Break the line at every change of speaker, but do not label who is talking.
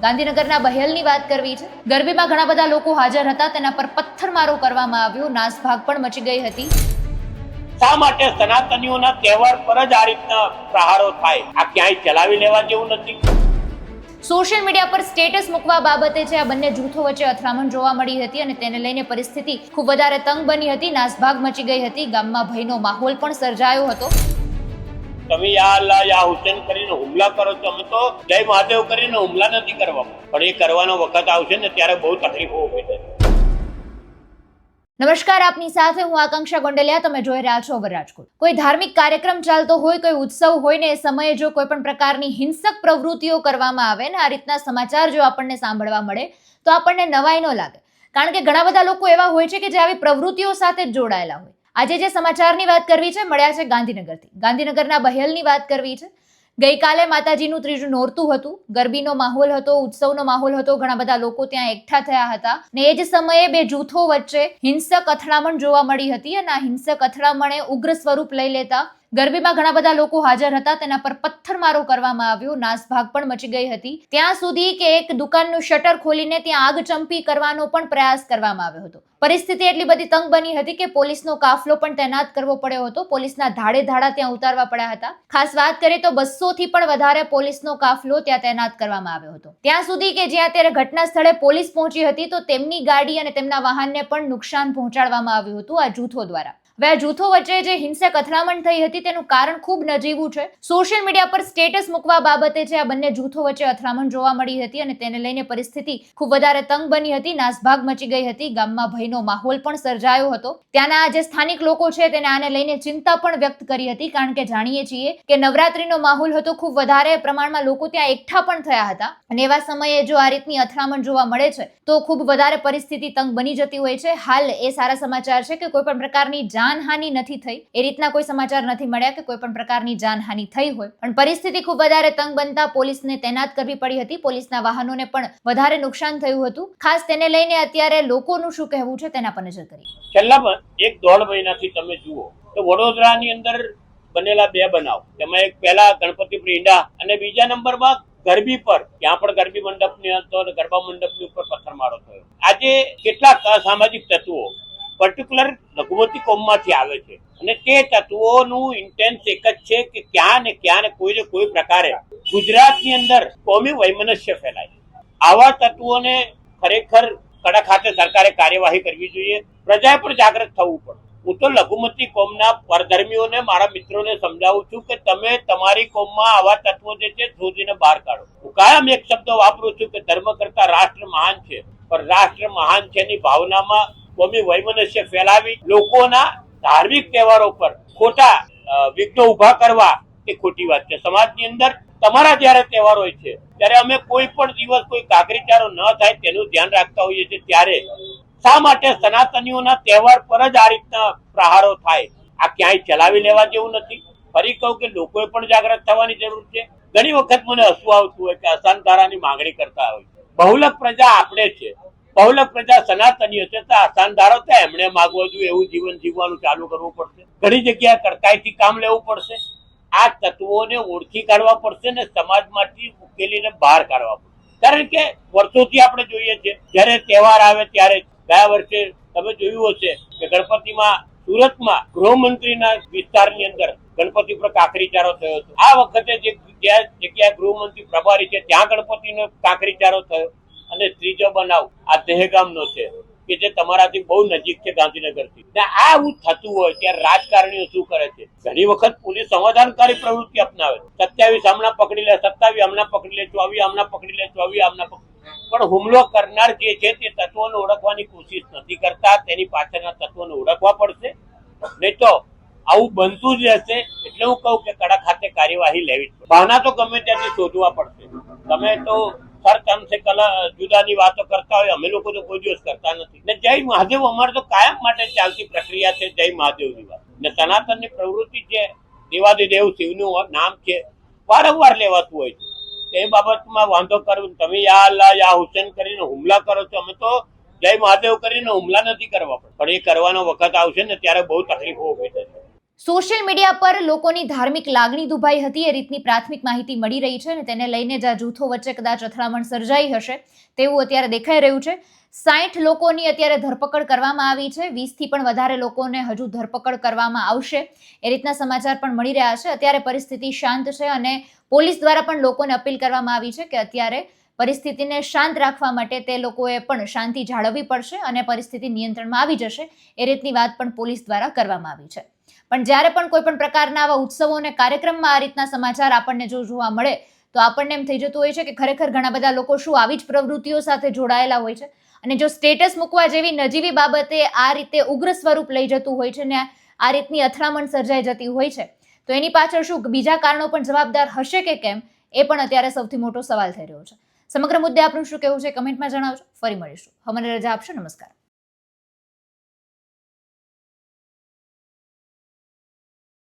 ગાંધીનગરના બહેલની વાત કરવી છે। ગરબીમાં ઘણા બધા લોકો હાજર હતા, તેના પર પથ્થરમારો કરવામાં આવ્યો, નાસભાગ પણ મચી ગઈ હતી।
શા માટે સનાતનીઓના તહેવાર પર જ આ રીતના પ્રહારો થાય? આ ક્યાંય ચલાવી લેવા જેવું નથી।
સોશિયલ મીડિયા પર સ્ટેટસ મૂકવા બાબતે છે આ બંને જૂથો વચ્ચે અથડામણ જોવા મળી હતી અને તેને લઈને પરિસ્થિતિ ખૂબ વધારે તંગ બની હતી, નાસભાગ મચી ગઈ હતી, ગામમાં ભયનો માહોલ પણ સર્જાયો હતો।
તમે યા અલ્લાહ યા હુસૈન કરીને હુમલા કરો છો, અમે તો જય મહાદેવ કરીને હુમલા નથી કરવા, પણ એ કરવાનો વખત આવશે ને ત્યારે બહુ તકલીફો ઊભી થશે।
નમસ્કાર, આપની સાથે હું આકાંક્ષા ગોંડલિયા, તમે જોઈ રહ્યા છો અવર રાજકોટ। કોઈ ધાર્મિક કાર્યક્રમ ચાલતો હોય, કોઈ ઉત્સવ હોય ને એ સમયે જો કોઈ પણ પ્રકારની હિંસક પ્રવૃત્તિઓ કરવામાં આવે ને આ રીતના સમાચાર જો આપણને સાંભળવા મળે તો આપણને નવાઈ ન લાગે, કારણ કે ઘણા બધા લોકો એવા હોય છે કે જે આવી પ્રવૃત્તિઓ સાથે જ જોડાયેલા હોય। આજે જે સમાચારની વાત કરવી છે મળ્યા છે ગાંધીનગરથી। ગાંધીનગરના બહેલની વાત કરવી છે। ગઈકાલે માતાજીનું ત્રીજું નોરતું હતું, ગરબીનો માહોલ હતો, ઉત્સવનો માહોલ હતો, ઘણા બધા લોકો ત્યાં એકઠા થયા હતા ને એ જ સમયે બે જૂથો વચ્ચે હિંસક અથડામણ જોવા મળી હતી અને આ હિંસક અથડામણે ઉગ્ર સ્વરૂપ લઈ લેતા ગરબીમાં ઘણા બધા લોકો હાજર હતા, તેના પર પથ્થરમારો કરવામાં આવ્યો, નાસભાગ પણ મચી ગઈ હતી। ત્યાં સુધી કે એક દુકાનનું શટર ખોલીને ત્યાં આગચંપી કરવાનો પણ પ્રયાસ કરવામાં આવ્યો હતો। પરિસ્થિતિ એટલી બધી તંગ બની હતી કે પોલીસનો કાફલો પણ તૈનાત કરવો પડ્યો હતો, પોલીસના ધાડે ધાડા ત્યાં ઉતારવા પડ્યા હતા। ખાસ વાત કરીએ તો 200 થી પણ વધારે પોલીસનો કાફલો ત્યાં તૈનાત કરવામાં આવ્યો હતો। ત્યાં સુધી કે જ્યાં અત્યારે ઘટના સ્થળે પોલીસ પહોંચી હતી તો તેમની ગાડી અને તેમના વાહનને પણ નુકસાન પહોંચાડવામાં આવ્યું હતું આ જૂથો દ્વારા। હવે આ જૂથો વચ્ચે જે હિંસક અથડામણ થઈ હતી તેનું કારણ ખૂબ નજીવું છે। સોશિયલ મીડિયા પર સ્ટેટસ મૂકવા બાબતે છે આ બંને જૂથો વચ્ચે અથડામણ જોવા મળી હતી અને તેને લઈને પરિસ્થિતિ ખૂબ વધારે તંગ બની હતી, નાસભાગ મચી ગઈ હતી, ગામમાં ભયનો માહોલ પણ સર્જાયો હતો। ત્યાંના જે સ્થાનિક લોકો છે તેને આને લઈને ચિંતા પણ વ્યક્ત કરી હતી, કારણ કે જાણીએ છીએ કે નવરાત્રીનો માહોલ હતો, ખૂબ વધારે પ્રમાણમાં લોકો ત્યાં એકઠા પણ થયા હતા અને એવા સમયે જો આ રીતની અથડામણ જોવા મળે છે તો ખૂબ વધારે પરિસ્થિતિ તંગ બની જતી હોય છે। હાલ એ સારા સમાચાર છે કે કોઈ પણ પ્રકારની જાનહાનિ નથી થઈ, એ રીતના કોઈ સમાચાર નથી મળ્યા કે કોઈ પણ પ્રકારની જાનહાનિ થઈ હોય, પણ પરિસ્થિતિ ખૂબ વધારે તંગ બનતા પોલીસને તૈનાત કરવી પડી હતી, પોલીસના વાહનોને પણ વધારે નુકસાન થયું હતું। ખાસ તેને લઈને અત્યારે લોકોનું શું કહેવું છે તેના પર નજર કરીએ।
છેલ્લા 1-1.5 મહિનાથી તમે જુઓ તો વડોદરાની અંદર બનેલા બે બનાવ, તેમાં એક પહેલા ગણપતિ પ્રિંડા અને બીજા નંબરમાં ગરબી પર, ત્યાં પણ ગરબી મંડપની અંદર ગરબા મંડપની ઉપર પથ્થરમારો થયો। આજે કેટલાક અસામાજિક તત્વો પર્ટિક્યુલર લઘુમતી કોમમાંથી આવે છે અને તે તત્વોનું ઇન્ટેન્સ એક જ છે કે ક્યાં ને કોઈ ને કોઈ પ્રકારે ગુજરાતની અંદર કોમી વૈમનસ્ય ફેલાય। આવા તત્વોને ખરેખર કડક હાથે સરકારે કાર્યવાહી કરવી જોઈએ, પ્રજાએ પણ જાગૃત થવું પડે। હું તો લઘુમતી કોમના પરધર્મીઓને, મારા મિત્રોને સમજાવું છું કે તમે તમારી કોમમાં આવા તત્વો જે છે શોધીને બહાર કાઢો। હું કાયમ એક શબ્દ વાપરું છું કે ધર્મ કરતા રાષ્ટ્ર મહાન છે, પણ રાષ્ટ્ર મહાન છે ની ભાવનામાં કોમી વૈમનસ્ય ફેલાવી લોકોના ધાર્મિક તહેવારો પર ખોટા વિઘ્નો ઉભા કરવા એ ખોટી વાત છે। સમાજની અંદર તમારા જયારે તહેવાર હોય છે ત્યારે અમે કોઈ પણ દિવસ કોઈ કાકરીચારો ન થાય તેનું ધ્યાન રાખતા હોઈએ છીએ, ત્યારે શા માટે સનાતનીઓના તહેવાર પર જ આ રીતના પ્રહારો થાય? આ ક્યાંય ચલાવી લેવા જેવું નથી। ફરી કહું કે લોકોએ પણ જાગૃત થવાની જરૂર છે। ઘણી વખત મને હસવું આવતું હોય કે અસાનધારાની માંગણી કરતા હોય, બહુલક પ્રજા આપણે છે, બહુલક પ્રજા સનાતનીઓ છે, તો અસાનધારો તો એમણે માગવા જોઈએ એવું જીવન જીવવાનું ચાલુ કરવું પડશે। ઘણી જગ્યાએ કડકાઈથી કામ લેવું પડશે। આ તત્વોને ઓળખી કાઢવા પડશે ને સમાજમાંથી ઉકેલીને બહાર કાઢવા પડશે, કારણ કે વર્ષોથી આપણે જોઈએ છે જયારે તહેવાર આવે ત્યારે, ગયા વર્ષે તમે જોયું હશે કે ગણપતિમાં સુરતમાં ગૃહમંત્રીના વિસ્તારની અંદર ગણપતિ પર કાકરીચારો થયો હતો। આ વખતે જે જગ્યાએ ગૃહમંત્રી પ્રભારી છે ત્યાં ગણપતિનો કાકરીચારો થયો। અને ત્રીજો બનાવ આ દહેગામનો છે કે જે તમારાથી બહુ નજીક છે ગાંધીનગરથી। આવું થતું હોય ત્યારે રાજકારણીઓ શું કરે છે? ઘણી વખત પોલીસ સમાધાનકારી પ્રવૃત્તિ અપનાવે, 27 હમણાં પકડી લે, 27 હમણાં પકડી લે, 24 હમણાં પકડી લે, 24 હમણાં પણ હુમલો કરનાર જે છે તે તત્વોને ઓળખવાની કોશિશ નથી કરતા। તેની પાછળના તત્વોને ઓળખવા પડશે, નહીં તો આવું બનતું જ રહેશે। એટલે હું કહું કે કડક હાથે કાર્યવાહી લેવી પડે। બહાના તો ગમે ત્યાંથી શોધવા પડશે। તમે તો જુદાની વાતો કરતા હોય, અમે લોકો તો કોઈ દિવસ કરતા નથી ને। જય મહાદેવ અમારે તો કાયમ માટે ચાલતી પ્રક્રિયા છે, જય મહાદેવની વાત ને સનાતનની પ્રવૃત્તિ છે, દેવાદિદેવ શિવનું નામ છે, વારંવાર લેવાતું હોય છે। એ બાબતમાં વાંધો કરવું, તમે યા અલ્લાહ યા હુસૈન કરીને હુમલા કરો છો, અમે તો જય મહાદેવ કરીને હુમલા નથી કરવા, પણ એ કરવાનો વખત આવશે ને ત્યારે બહુ તકલીફો ઊભી થશે।
સોશિયલ મીડિયા પર લોકોની ધાર્મિક લાગણી દુભાઈ હતી એ રીતની પ્રાથમિક માહિતી મળી રહી છે અને તેને લઈને જ આ જૂથો વચ્ચે કદાચ અથડામણ સર્જાઈ હશે તેવું અત્યારે દેખાઈ રહ્યું છે. 60 લોકોની અત્યારે ધરપકડ કરવામાં આવી છે. 20થી પણ વધારે લોકોને હજુ ધરપકડ કરવામાં આવશે એ રીતના સમાચાર પણ મળી રહ્યા છે. અત્યારે પરિસ્થિતિ શાંત છે અને પોલીસ દ્વારા પણ લોકોને અપીલ કરવામાં આવી છે કે અત્યારે પરિસ્થિતિને શાંત રાખવા માટે તે લોકોએ પણ શાંતિ જાળવવી પડશે અને પરિસ્થિતિ નિયંત્રણમાં આવી જશે એ રીતની વાત પણ પોલીસ દ્વારા કરવામાં આવી છે. પણ જ્યારે પણ કોઈ પણ પ્રકારના આવા ઉત્સવો અને કાર્યક્રમમાં આ રીતના સમાચાર આપણને જો જોવા મળે તો આપણને એમ થઈ જતું હોય છે કે ખરેખર ઘણા બધા લોકો શું આવી જ પ્રવૃત્તિઓ સાથે જોડાયેલા હોય છે અને જો સ્ટેટસ મૂકવા જેવી નજીવી બાબતે આ રીતે ઉગ્ર સ્વરૂપ લઈ જતું હોય છે ને આ રીતની અથડામણ સર્જાઈ જતી હોય છે તો એની પાછળ શું બીજા કારણો પણ જવાબદાર હશે કે કેમ એ પણ અત્યારે સૌથી મોટો સવાલ થઈ રહ્યો છે. સમગ્ર મુદ્દે આપનું શું કહેવું છે કમેન્ટમાં જણાવજો. ફરી મળીશું. મને રજા આપશો. નમસ્કાર.